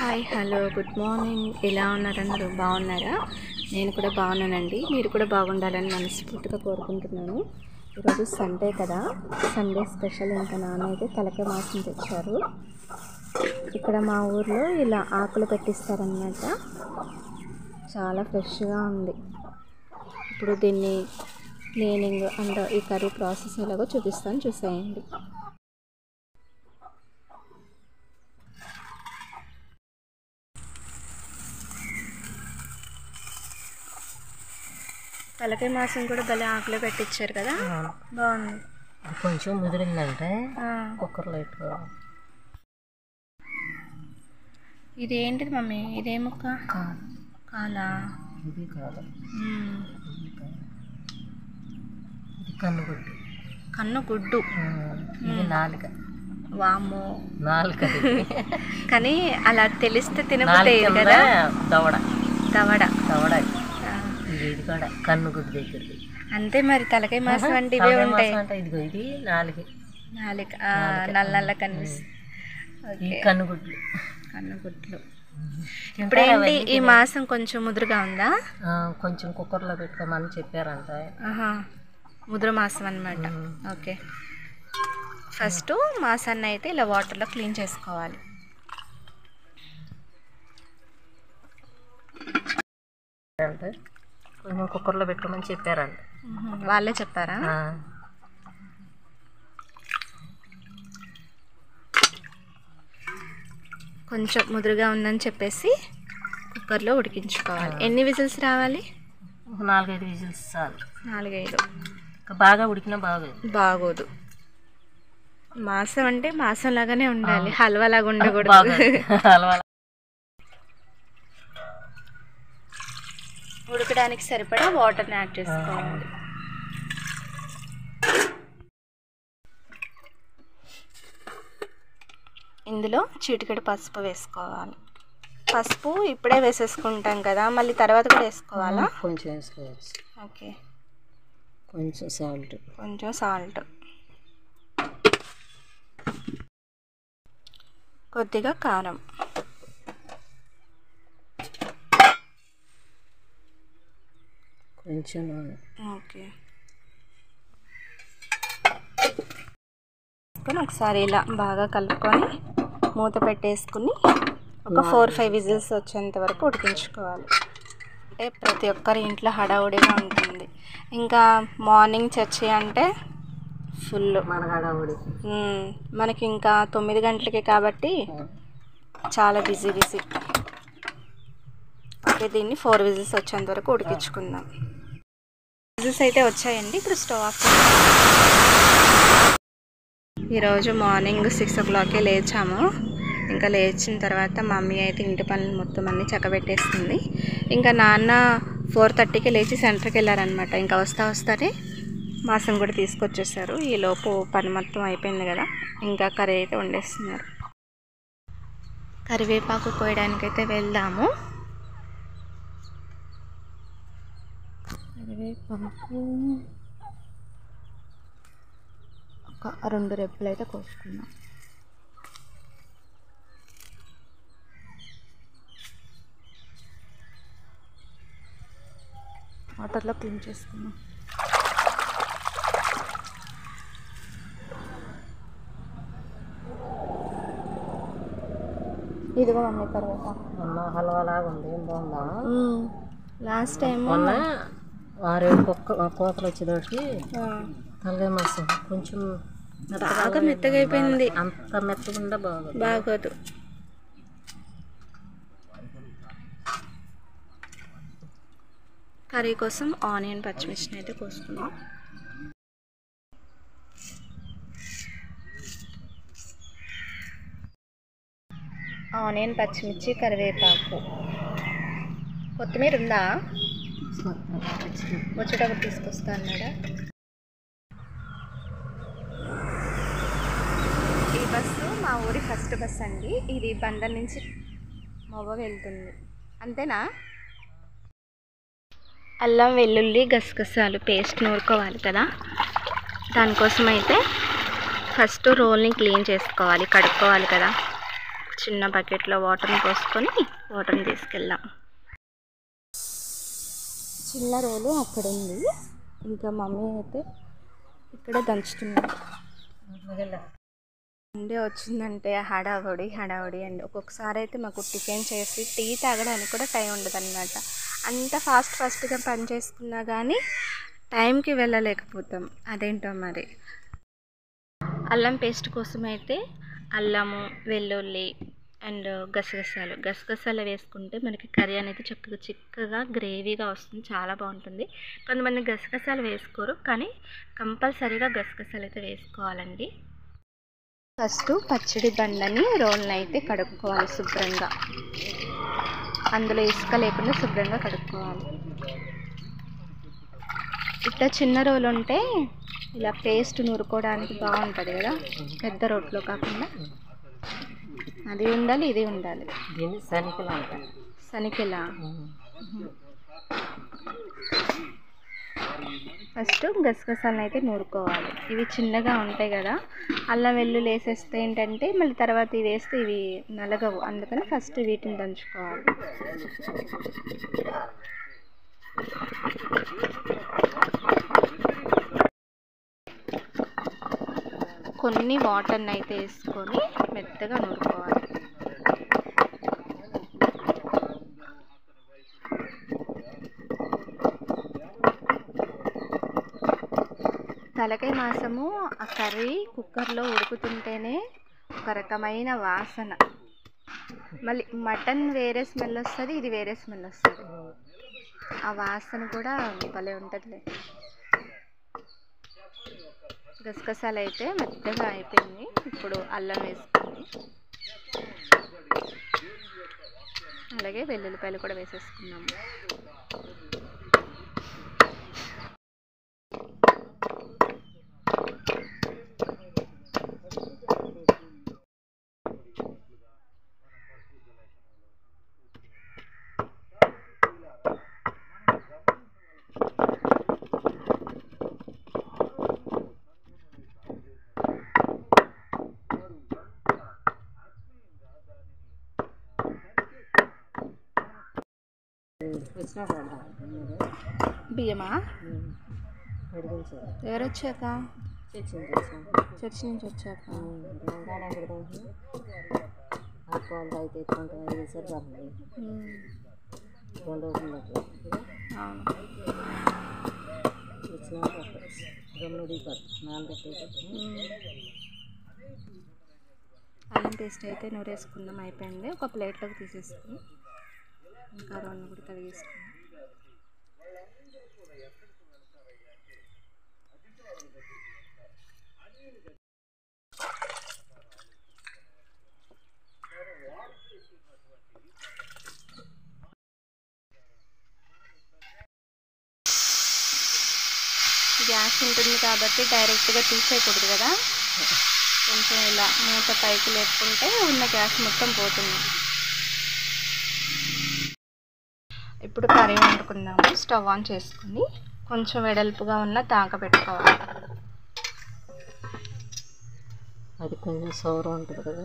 Hi hello good morning. ఎలా ఉన్నారన్నారు? బాగున్నారా? నేను కూడా బాగున్నానండి. మీరు కూడా బాగుండాలని మనస్ఫూర్తిగా కోరుకుంటున్నాను. ఈరోజు సండే కదా, సండే స్పెషల్. ఇంకా నాన్న అయితే తలకాయ మాంసం తెచ్చారు. ఇక్కడ మా ఊర్లో ఇలా ఆకులు పెట్టిస్తారనమాట. చాలా ఫ్రెష్గా ఉంది. ఇప్పుడు దీన్ని క్లీనింగ్ అండ్ ఈ కర్రీ ప్రాసెస్ ఎలాగో చూపిస్తాను, చూసేయండి. తలకాయ మాంసం కూడా భలే ఆకులో పెట్టించారు కదా, బాగుంది. కొంచెం ముదిరిందంటే కుక్కర్లో పెట్టుకోవాలి. ఇది ఏంటిది మమ్మీ? ఇదే ముక్క కాలా? ఇది కాదు, ఇది కన్నుగుడ్డు. కన్నుగుడ్డు. ఇది నాలుక. వామ్మో, నాలుక. కానీ అలా తెలిస్తే తినబుద్ధి కదా. దవడ దవడ దవడ. ఇది కూడా కన్నుగుడ్డు దగ్గరది. అంతే మరి. తలకాయ మాంసం అంటే ఇవే ఉంటాయి. ఇదిగో ఇది నాలుగే. నాలుక నల్ల నల్ల కనిపిస్తుంది. కన్నుగుడ్లు. కన్నుగుడ్లు. ఇప్పుడు ఏంటి, ఈ మాంసం కొంచెం ముదురుగా ఉందా? కొంచెం కుక్కర్లో పెట్టుకోమని చెప్పారంట. ముదురు మాంసం అన్నమాట. ఓకే, ఫస్ట్ మాంసాన్ని అయితే ఇలా వాటర్లో క్లీన్ చేసుకోవాలి. అంటే కొంచెం కుక్కర్లో పెట్టుకోమని చెప్పారంట. వాళ్ళే చెప్పారా? కొంచెం ముదురుగా ఉందని చెప్పేసి కుక్కర్లో ఉడికించుకోవాలి. ఎన్ని విజిల్స్ రావాలి? 4-5 విజిల్స్ చాలు. 4-5. బాగా ఉడికినా బాగోదు. మాంసం అంటే మాంసం లాగానే ఉండాలి, హల్వా లాగా ఉండకూడదు. ఉడకడానికి సరిపడా వాటర్ని యాడ్ చేసుకోవాలి. ఇందులో చిటికెడు పసుపు వేసుకోవాలి. పసుపు ఇప్పుడే వేసేసుకుంటాం కదా, మళ్ళీ తర్వాత కూడా వేసుకోవాలా? కొంచెం వేసుకోవచ్చు. ఓకే, కొంచెం సాల్ట్, కొద్దిగా కారం, కొంచెం. ఓకే, ఒకసారి ఇలా బాగా కలుపుకొని మూత పెట్టేసుకుని ఒక 4-5 విజిల్స్ వచ్చేంత వరకు ఉడికించుకోవాలి. అంటే ప్రతి ఒక్కరి ఇంట్లో హడావుడిగా ఉంటుంది. ఇంకా మార్నింగ్ చర్చి అంటే ఫుల్ మన హడావుడి. మనకి ఇంకా 9 గంటలకి కాబట్టి చాలా బిజీ. ఓకే, దీన్ని 4 విజిల్స్ వచ్చేంత వరకు ఉడికించుకుందాం. విజిల్స్ అయితే వచ్చాయండి. ఇప్పుడు స్టవ్ ఆఫ్. ఈరోజు మార్నింగ్ 6 o'clockకే లేచాము. ఇంకా లేచిన తర్వాత మమ్మీ అయితే ఇంటి పనులు మొత్తం అన్నీ చక్కబెట్టేస్తుంది. ఇంకా నాన్న 4:30కి లేచి సెంటర్కి వెళ్ళారనమాట. ఇంకా వస్తానే మాంసం కూడా తీసుకొచ్చేసారు. ఈలోపు పని మొత్తం అయిపోయింది కదా, ఇంకా కర్రీ అయితే వండేస్తున్నారు. కరివేపాకు కోయడానికైతే వెళ్దాము. కరివేపాకు ఒక 2 రెబ్బలు అయితే కోసుకుందాం. వాటర్లో క్లీన్ చేసుకుందాం. ఇదిగో మమ్మీ కరివేపాకు. హల్వా లాగా ఉంది, బాగుందా? లాస్ట్ టైం 6-7 కోతలు వచ్చేదానికి తలకాయ మాంసం కొంచెం బాగా మెత్తగా అయిపోయింది. అంత మెత్తగా బాగోదు. కర్రీ కోసం ఆనియన్ పచ్చిమిర్చిని అయితే కోసుకుందాం. ఆనియన్, పచ్చిమిర్చి, కరివేపాకు, కొత్తిమీర ఉందా? వచ్చేటప్పుడు తీసుకొస్తా అన్నాడా? ఈ బస్సు మా ఊరి ఫస్ట్ బస్ అండి. ఇది బందర్ నుంచి మొవ్వ వెళ్తుంది. అంతేనా? అల్లం, వెల్లుల్లి, గసగసాలు పేస్ట్ నూరుకోవాలి కదా. దానికోసం అయితే ఫస్ట్ రోల్ని క్లీన్ చేసుకోవాలి, కడుక్కోవాలి కదా. చిన్న బకెట్లో వాటర్ని పోసుకొని వాటర్ని తీసుకెళ్దాం. చిన్న రోలు అక్కడ ఉంది, ఇంకా మమ్మీ అయితే ఇక్కడ దంచుతున్నారు. సండే వచ్చిందంటే హడావుడి అండి. ఒక్కొక్కసారి అయితే మాకు టిఫిన్ చేసి టీ తాగడానికి కూడా టైం ఉండదు అనమాట. అంత ఫాస్ట్గా పని చేసుకున్నా కానీ టైంకి వెళ్ళలేకపోతాం. అదేంటో మరి. అల్లం పేస్ట్ కోసం అయితే అల్లము, వెల్లుల్లి అండ్ గసగసాలు వేసుకుంటే మనకి కర్రీ అనేది చిక్కగా గ్రేవీగా వస్తుంది, చాలా బాగుంటుంది. కొంతమంది గసగసాలు వేసుకోరు, కానీ కంపల్సరీగా గసగసాలు అయితే వేసుకోవాలండి. ఫస్ట్ పచ్చడి బండని రోల్ని అయితే కడుక్కోవాలి శుభ్రంగా. అందులో ఇసుక లేకుండా శుభ్రంగా కడుక్కోవాలి. ఇట్లా చిన్న రోలు ఉంటే ఇలా పేస్ట్ నూరుకోవడానికి బాగుంటుంది కదా, పెద్ద రోట్లో కాకుండా. అది ఉండాలి, ఇది ఉండాలి. శనికిలా ఫస్ట్ గసగసాలను అయితే నూరుకోవాలి. ఇవి చిన్నగా ఉంటాయి కదా, అల్లం వెల్లుల్లి వేసేస్తే ఏంటంటే మళ్ళీ తర్వాత ఇవి వేస్తే ఇవి నలగవు, అందుకని ఫస్ట్ వీటిని దంచుకోవాలి. కొన్ని వాటర్ని అయితే వేసుకొని మెత్తగా నూరుకోవాలి. తలకాయ మాంసము ఆ కర్రీ కుక్కర్లో ఉడుకుతుంటేనే ఒక రకమైన వాసన. మళ్ళీ మటన్ వేరే స్మెల్ వస్తుంది, ఇది వేరే స్మెల్ వస్తుంది. ఆ వాసన కూడా భలే ఉంటుంది. గసగసాలు అయితే మెత్తగా అయిపోయింది. ఇప్పుడు అల్లం వేసుకుంది, అలాగే వెల్లుల్లిపాయలు కూడా వేసేసుకున్నాము. బియ్యమా ఎవరు వచ్చాక? చర్చి నుంచి వచ్చాక. అల్లం పేస్ట్ అయితే నూరేసుకుందాం, అయిపోయింది. ఒక ప్లేట్లోకి తీసేసుకుని ఇంకా రెండు కూడా కడిగేసుకున్నాం. గ్యాస్ ఉంటుంది కాబట్టి డైరెక్ట్గా తీసేయకూడదు కదా, కొంచెం ఇలా మూత పైకి లేపుకుంటే ఉన్న గ్యాస్ మొత్తం పోతుంది. ఇప్పుడు కర్రీ వండుకుందాము. స్టవ్ ఆన్ చేసుకుని కొంచెం వెడల్పుగా ఉన్న తాక పెట్టుకోవాలి. అది కొంచెం సౌర ఉంటుంది కదా,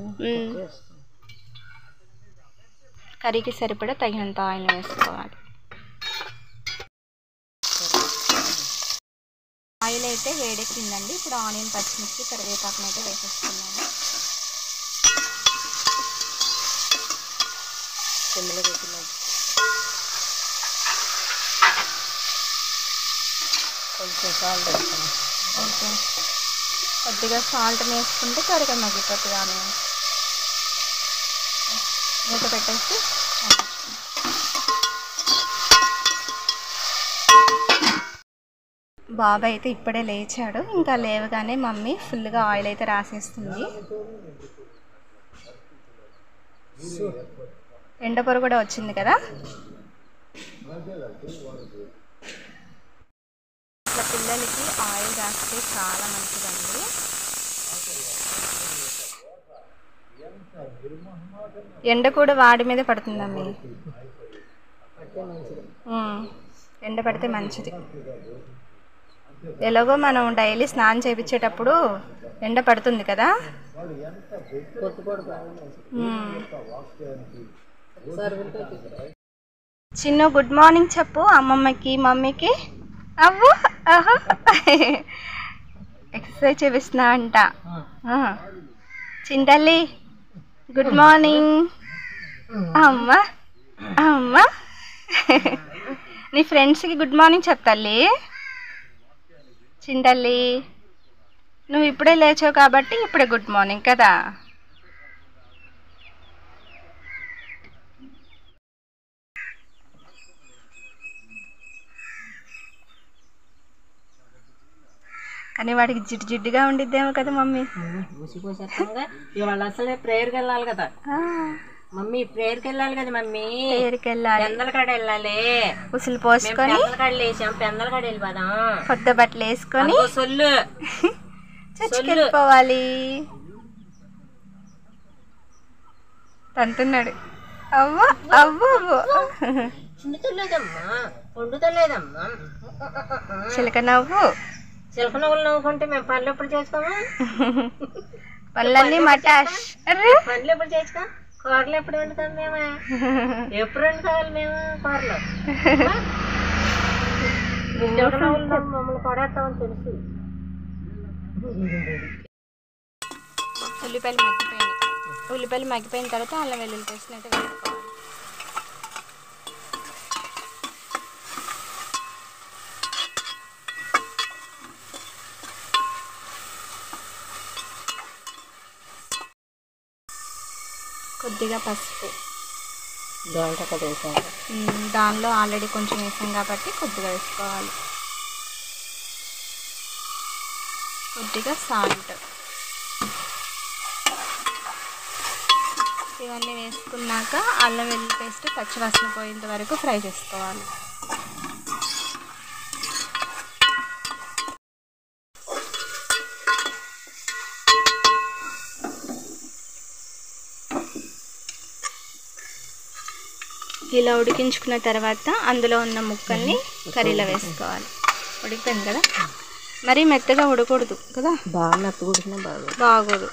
కర్రీకి సరిపడా తగినంత ఆయిల్ వేసుకోవాలి. ఆయిల్ అయితే వేడెక్కిందండి. ఇప్పుడు ఆనియన్, పచ్చిమిర్చి, కరివేపాకును అయితే వేసేస్తున్నాము. సిమ్లో పెట్టినాం. కొంచెం సాల్ట్ వేస్తాం. ఓకే, కొద్దిగా సాల్ట్ వేసుకుంటే త్వరగా మగ్గిపోతుంది ఆనియన్. మూత పెట్టేసి బాబాయ్ అయితే ఇప్పుడే లేచాడు. ఇంకా లేవగానే మమ్మీ ఫుల్గా ఆయిల్ అయితే రాసేస్తుంది. ఎండపొర కూడా వచ్చింది కదా. ఇట్లా పిల్లలకి ఆయిల్ రాస్తే చాలా మంచిదండి. ఎండ కూడా వాడి మీద పడుతుందమ్మి, ఎండ పడితే మంచిది. ఎలాగో మనం డైలీ స్నానం చేయించేటప్పుడు ఎండ పడుతుంది కదా. చిన్న గుడ్ మార్నింగ్ చెప్పు అమ్మమ్మకి మమ్మీకి. అవ్వు ఆహా ఎక్సర్సైజ్ చేపిస్తున్నా అంట. చింతల్లి గుడ్ మార్నింగ్. అమ్మ అమ్మ నీ ఫ్రెండ్స్కి గుడ్ మార్నింగ్ చెప్తాల్లి. చింతల్లి నువ్వు ఇప్పుడే లేచావు కాబట్టి ఇప్పుడే గుడ్ మార్నింగ్ కదా. కానీ వాడికి జిడ్డుగా ఉండిద్దేమో కదా మమ్మీ. ఇవాళ అసలే ప్రేయర్కి వెళ్ళాలి కదా మమ్మీ. ప్రేయర్కి వెళ్ళాలి కదా మమ్మీ. ప్రేయర్కి వెళ్ళాలి, పెందల కాడ వెళ్ళాలి. ఉసులు పోసుకొని పెందల కాడ లేచాం, పెందల కాడ వెళ్ళిపోదాం. కొత్త బట్టలు వేసుకొని సొల్లు చర్చికి వెళ్ళిపోవాలి. తంతున్నాడు. అవ్వ అవ్వ చిన్నతలేదమ్మా, వండుతలేదమ్మా. చిలక నవ్వు. చిలక నవ్వులు నవ్వుకుంటే మేము పనులు ఎప్పుడు చేసుకోము? పళ్ళన్నీ మటాష్. పనులు ఎప్పుడు చేసుకో? కూరలు ఎప్పుడు వండుతాం మేము? ఎప్పుడు వండుకోవాలి మేము కూరలు? చిలక నవ్వులు మమ్మల్ని పడేస్తామని తెలుసు. ఉల్లిపాయలు మగ్గిపోయిన తర్వాత అల్లం వెల్లుల్లి పేస్ట్ వేసుకోవాలి. కొద్దిగా పసుపు, దానిలో ఆల్రెడీ కొంచెం వేసాం కాబట్టి కొద్దిగా వేసుకోవాలి. కొద్దిగా సాల్ట్, ఇవన్నీ వేసుకున్నాక అల్లం వెల్లుల్లి పేస్ట్ పచ్చివాసన పోయేంత వరకు ఫ్రై చేసుకోవాలి. ఇలా ఉడికించుకున్న తర్వాత అందులో ఉన్న ముక్కల్ని కర్రీలో వేసుకోవాలి. ఉడికిపోయింది కదా, మరీ మెత్తగా ఉడకూడదు కదా. బాగా మెత్తగా ఉడికినా బాగోదు,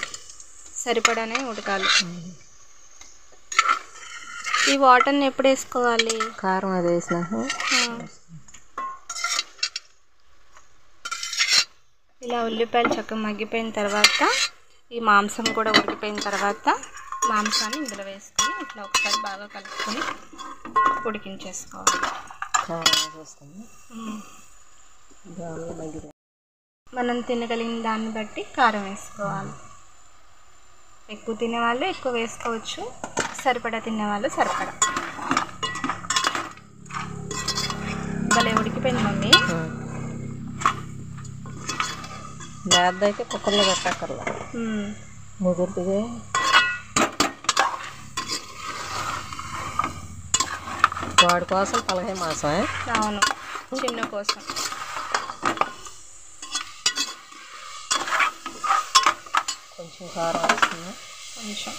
సరిపడానే ఉడకాలి. ఈ వాటర్ని ఎప్పుడు వేసుకోవాలి? కారం అది వేసినాక. ఇలా ఉల్లిపాయలు చక్కగా మగ్గిపోయిన తర్వాత ఈ మాంసం కూడా ఉడికిపోయిన తర్వాత మాంసాన్ని ఇందులో వేసుకొని ఇట్లా ఒకసారి బాగా కలుపుకొని ఉడికించేసుకోవాలి. మనం తినగలిగిన దాన్ని బట్టి కారం వేసుకోవాలి. ఎక్కువ తినేవాళ్ళు ఎక్కువ వేసుకోవచ్చు, సరిపడా తినేవాళ్ళు సరిపడా. భలే ఉడికిపోయింది మమ్మీ. మేద్ద అయితే కుక్కర్లో పెట్టక్కర్లా, ముదురుతుంది. వాడి కోసం పలకాయ మాసం. అవును, చిన్న కోసం. కొంచెం కారం వేస్తున్నా, కొంచెం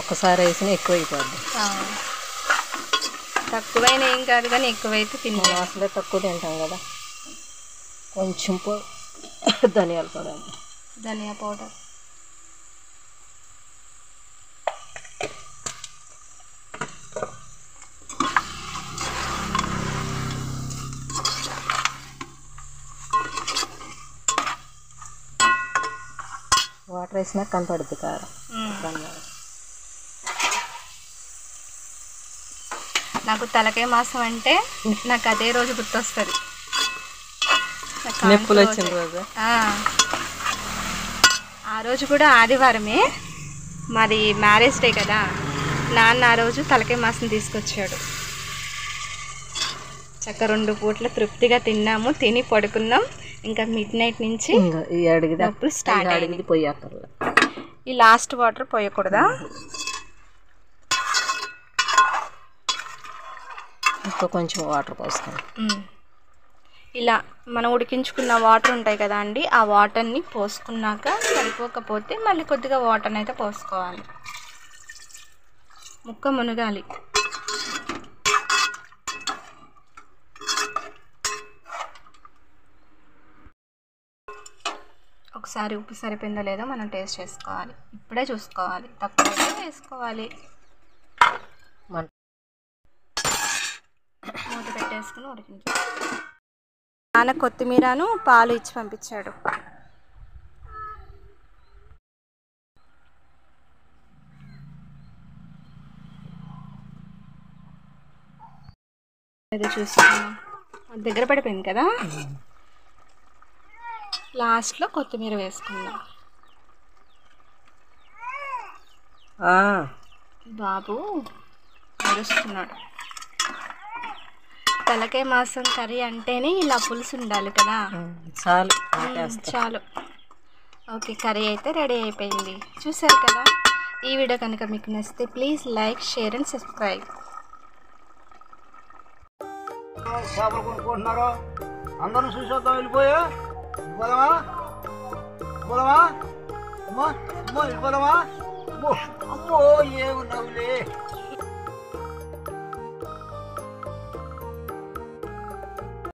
ఒక్కసారి వేసినా ఎక్కువ అయిపోద్ది. తక్కువైనా ఏం కాదు కానీ ఎక్కువైతే తిన్నాం. అసలే తక్కువ తింటాం కదా. కొంచెం ధనియాల పౌడర్, ధనియా పౌడర్, వాటర్ వేసినా కనపడుద్ది కారం. నాకు తలకాయ మాసం అంటే నాకు అదే రోజు గుర్తొస్తుంది. నొప్పులు వచ్చిన రోజు. ఆ రోజు కూడా ఆదివారమే, మాది మ్యారేజ్ డే కదా. నాన్న ఆ రోజు తలకాయ మాసం తీసుకొచ్చాడు. చక్క 2 పూట్ల తృప్తిగా తిన్నాము, తిని పడుకున్నాం. ఇంకా మిడ్ నైట్ నుంచి నొప్పులు స్టార్ట్ అయ్యింది. ఈ లాస్ట్ వాటర్ పోయకూడదా? ఇంకా కొంచెం వాటర్ పోస్తాం. ఇలా మనం ఉడికించుకున్న వాటర్ ఉంటాయి కదా అండి, ఆ వాటర్ని పోసుకున్నాక సరిపోకపోతే మళ్ళీ కొద్దిగా వాటర్ని అయితే పోసుకోవాలి. ముక్క మునగాలి. ఒకసారి ఉప్పు సరిపోయిందో లేదో మనం టేస్ట్ చేసుకోవాలి. ఇప్పుడే చూసుకోవాలి, తక్కువ అయితే వేసుకోవాలి. మూత పెట్టేసుకుని ఉడికించాలి. నాన్న కొత్తిమీరను పాలు ఇచ్చి పంపించాడు. అది చూస్తున్నాం, దగ్గర పడిపోయింది కదా. లాస్ట్లో కొత్తిమీర వేసుకుందాం. బాబు నడుస్తున్నాడు. తలకాయ మాంసం కర్రీ అంటేనే ఇలా పులుసు ఉండాలి కదా. చాలు. ఓకే, కర్రీ అయితే రెడీ అయిపోయింది. చూసారు కదా. ఈ వీడియో కనుక మీకు నచ్చితే please like, share and subscribe. చేపలు కొనుక్కుంటున్నారు, అందరూ చూసొద్దాం. వెళ్ళిపోయా వెళ్ళిపోదామా అమ్మా వెళ్ళిపోదామా. అమ్మో ఏమున్నావులే.